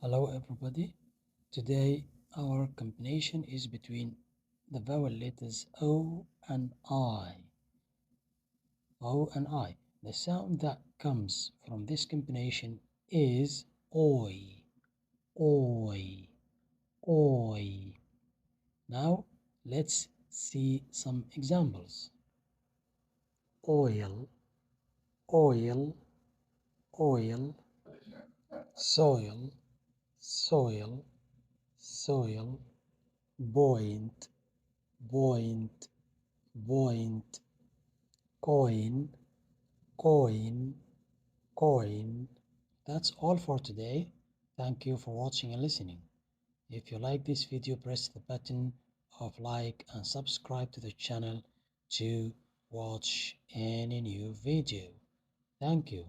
Hello everybody. Today our combination is between the vowel letters O and I. O and I. The sound that comes from this combination is oi, oi, oi. Now let's see some examples. Oil, oil, oil, soil, soil, soil, point, point, point, coin, coin, coin. That's all for today. Thank you for watching and listening. If you like this video, press the button of like and subscribe to the channel to watch any new video. Thank you.